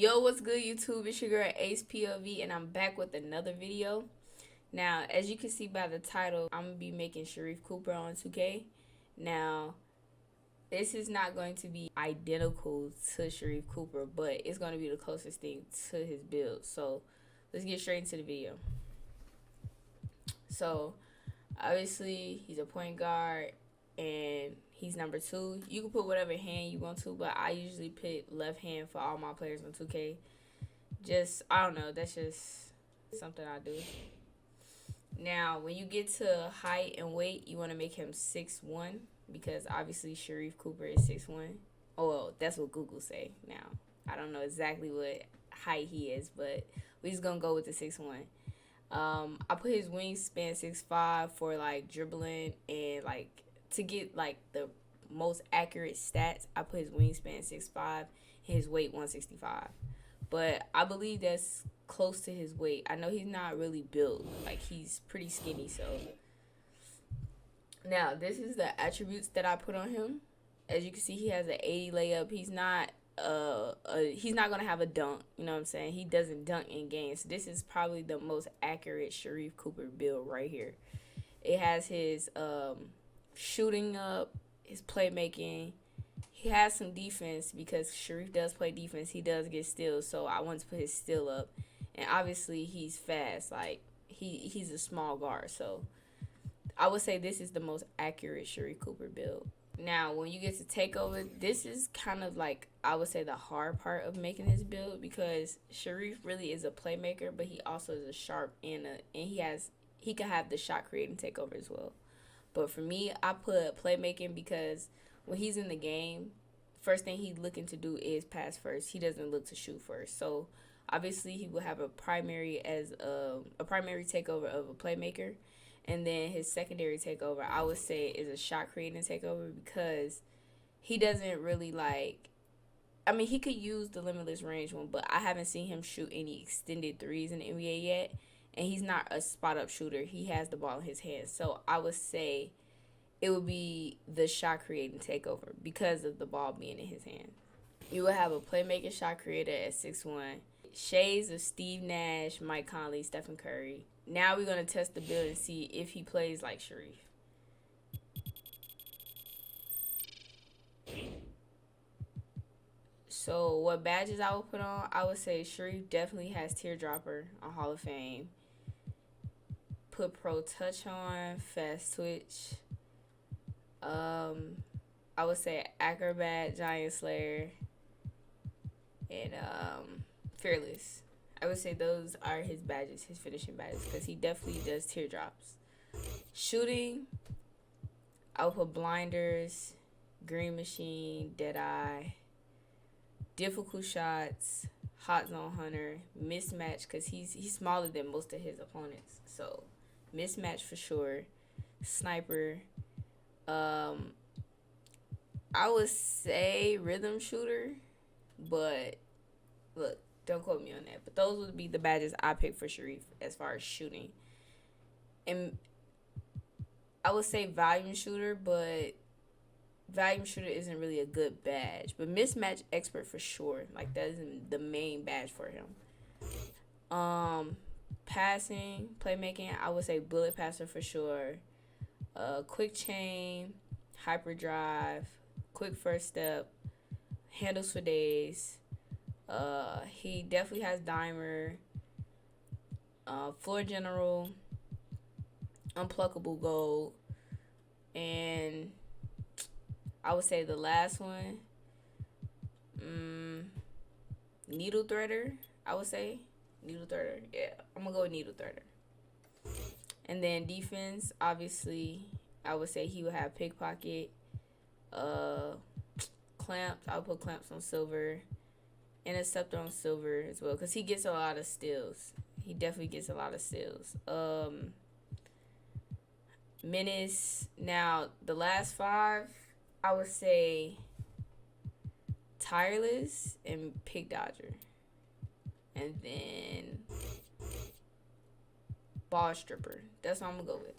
Yo, what's good, YouTube? It's your girl Acepov, and I'm back with another video. Now, as you can see by the title, I'm gonna be making Sharife Cooper on 2K. Now, this is not going to be identical to Sharife Cooper, but it's going to be the closest thing to his build. So, let's get straight into the video. So, obviously, he's a point guard, and he's number 2. You can put whatever hand you want to, but I usually pick left hand for all my players on 2K. Just, I don't know, that's just something I do. Now, when you get to height and weight, you want to make him 6'1", because obviously Sharife Cooper is 6'1". Oh, well, that's what Google say. Now, I don't know exactly what height he is, but we just gonna go with the 6'1". I put his wingspan 6'5" for like dribbling and like to get like the most accurate stats. I put his wingspan 6'5", his weight 165. But I believe that's close to his weight. I know he's not really built. Like, he's pretty skinny, so. Now, this is the attributes that I put on him. As you can see, he has an 80 layup. He's not gonna have a dunk. You know what I'm saying? He doesn't dunk in games. So this is probably the most accurate Sharife Cooper build right here. It has his shooting up, his playmaking. He has some defense because Sharife does play defense. He does get steals, so I want to put his steal up. And obviously, he's fast. Like, he's a small guard, so I would say this is the most accurate Sharife Cooper build. Now, when you get to takeover, this is kind of like, I would say, the hard part of making this build, because Sharife really is a playmaker, but he also is a sharp and he can have the shot creating takeover as well. But for me, I put playmaking because when he's in the game, first thing he's looking to do is pass first. He doesn't look to shoot first. So obviously he will have a primary as a primary takeover of a playmaker, and then his secondary takeover, I would say, is a shot creating takeover, because he doesn't really like. I mean, he could use the limitless range one, but I haven't seen him shoot any extended threes in the NBA yet. And he's not a spot up shooter. He has the ball in his hands. So I would say it would be the shot creating takeover because of the ball being in his hand. You will have a playmaking shot creator at 6'1". Shades of Steve Nash, Mike Conley, Stephen Curry. Now we're going to test the build and see if he plays like Sharife. So what badges I would put on? I would say Sharife definitely has Teardropper on Hall of Fame. Put Pro Touch on, Fast Twitch. I would say Acrobat, Giant Slayer, and Fearless. I would say those are his badges, his finishing badges, because he definitely does teardrops. Shooting, I would put Blinders, Green Machine, Deadeye, Difficult Shots, Hot Zone Hunter, Mismatch, because he's smaller than most of his opponents. So, Mismatch for sure. Sniper. I would say Rhythm Shooter, but look, don't quote me on that. But those would be the badges I picked for Sharife as far as shooting. And I would say Volume Shooter, but Volume Shooter isn't really a good badge. But Mismatch Expert for sure. Like, that is the main badge for him. Passing, playmaking, I would say Bullet Passer for sure. Quick Chain, Hyperdrive, Quick First Step, Handles for Days. He definitely has Dimer, Floor General, Unpluckable Gold, and I would say the last one, Needle Threader. I would say Needle Threader. Yeah, I'm gonna go with Needle Threader. And then defense, obviously, I would say he would have Pickpocket, Clamps. I would put Clamps on Silver, Interceptor on Silver as well, because he gets a lot of steals. He definitely gets a lot of steals. Menace. Now, the last 5, I would say Tireless and Pig Dodger. And then Ball Stripper. That's what I'm going to go with.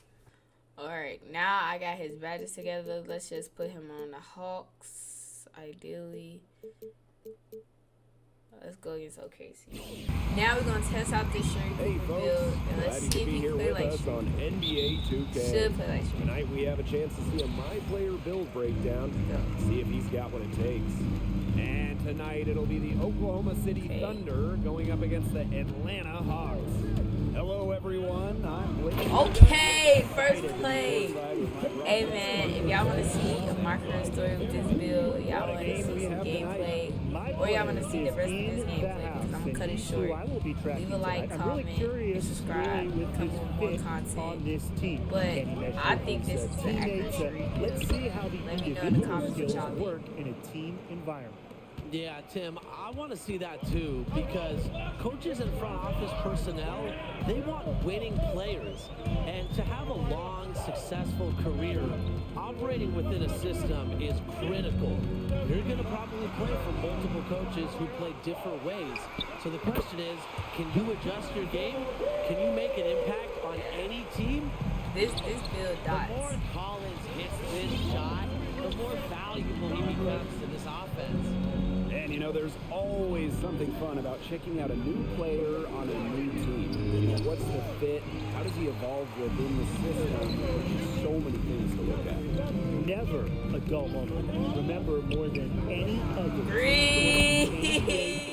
Alright, now I got his badges together. Let's just put him on the Hawks, ideally. Let's go against OKC. Now we're gonna test out this Sharife build, and let's see if he can play like Sharife. On NBA 2K. Should play like Sharife. Tonight we have a chance to see a My Player build breakdown. See if he's got what it takes. And tonight it'll be the Oklahoma City Thunder going up against the Atlanta Hawks. Hello everyone, I'm Blake. Okay, first play. Hey man, if y'all want to see a my career story with this build, y'all want to see some gameplay, or y'all want to see the rest of this gameplay, because I'm going to cut it short, leave a like, comment, and subscribe. Come with more content. But I think this is the accurate Sharife build. Let me know in the comments what y'all think. In a team environment. Yeah, Tim, I want to see that too, because coaches and front office personnel, they want winning players. And to have a long, successful career, operating within a system is critical. You're going to probably play for multiple coaches who play different ways. So the question is, can you adjust your game? Can you make an impact on any team? This build dots. The more Collins hits this shot, the more valuable he becomes in this offense. And you know, there's always something fun about checking out a new player on a new team. You know, what's the fit? How does he evolve within the system? There's so many things to look at. Never a dull moment. Remember more than any other. Three.